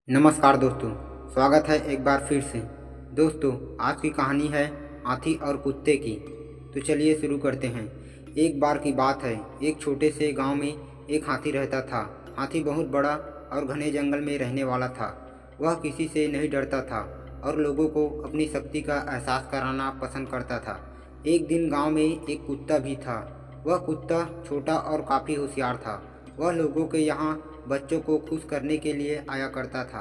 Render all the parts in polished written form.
नमस्कार दोस्तों, स्वागत है एक बार फिर से। दोस्तों, आज की कहानी है हाथी और कुत्ते की। तो चलिए शुरू करते हैं। एक बार की बात है, एक छोटे से गांव में एक हाथी रहता था। हाथी बहुत बड़ा और घने जंगल में रहने वाला था। वह किसी से नहीं डरता था और लोगों को अपनी शक्ति का एहसास कराना पसंद करता था। एक दिन गांव में एक कुत्ता भी था। वह कुत्ता छोटा और काफ़ी होशियार था। वह लोगों के यहाँ बच्चों को खुश करने के लिए आया करता था।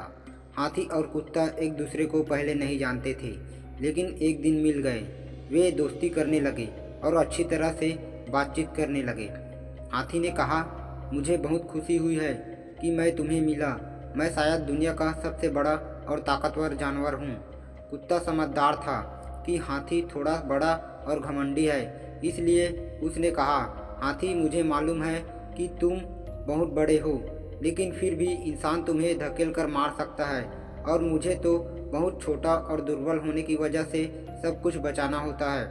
हाथी और कुत्ता एक दूसरे को पहले नहीं जानते थे, लेकिन एक दिन मिल गए। वे दोस्ती करने लगे और अच्छी तरह से बातचीत करने लगे। हाथी ने कहा, मुझे बहुत खुशी हुई है कि मैं तुम्हें मिला। मैं शायद दुनिया का सबसे बड़ा और ताकतवर जानवर हूँ। कुत्ता समझदार था कि हाथी थोड़ा बड़ा और घमंडी है, इसलिए उसने कहा, हाथी, मुझे मालूम है कि तुम बहुत बड़े हो, लेकिन फिर भी इंसान तुम्हें धकेल कर मार सकता है और मुझे तो बहुत छोटा और दुर्बल होने की वजह से सब कुछ बचाना होता है।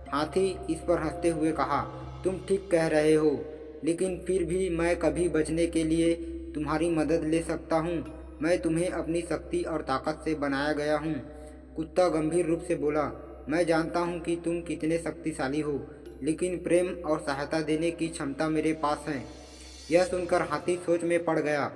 हाथी इस पर हंसते हुए कहा, तुम ठीक कह रहे हो, लेकिन फिर भी मैं कभी बचने के लिए तुम्हारी मदद ले सकता हूँ। मैं तुम्हें अपनी शक्ति और ताकत से बनाया गया हूँ। कुत्ता गंभीर रूप से बोला, मैं जानता हूँ कि तुम कितने शक्तिशाली हो, लेकिन प्रेम और सहायता देने की क्षमता मेरे पास है। यह सुनकर हाथी सोच में पड़ गया।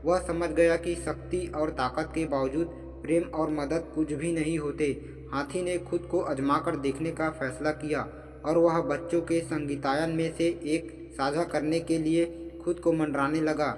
वह समझ गया कि शक्ति और ताकत के बावजूद प्रेम और मदद कुछ भी नहीं होते। हाथी ने खुद को आजमाकर देखने का फैसला किया और वह बच्चों के संगीतायन में से एक साझा करने के लिए खुद को मंडराने लगा।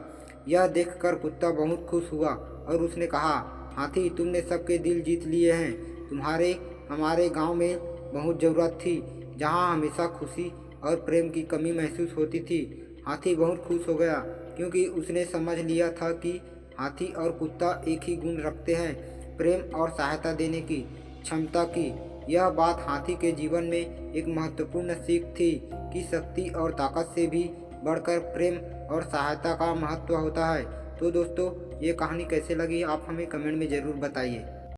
यह देखकर कुत्ता बहुत खुश हुआ और उसने कहा, हाथी, तुमने सबके दिल जीत लिए हैं। तुम्हारे हमारे गांव में बहुत ज़रूरत थी, जहां हमेशा खुशी और प्रेम की कमी महसूस होती थी। हाथी बहुत खुश हो गया क्योंकि उसने समझ लिया था कि हाथी और कुत्ता एक ही गुण रखते हैं, प्रेम और सहायता देने की क्षमता की। यह बात हाथी के जीवन में एक महत्वपूर्ण सीख थी कि शक्ति और ताकत से भी बढ़कर प्रेम और सहायता का महत्व होता है। तो दोस्तों, ये कहानी कैसे लगी आप हमें कमेंट में ज़रूर बताइए।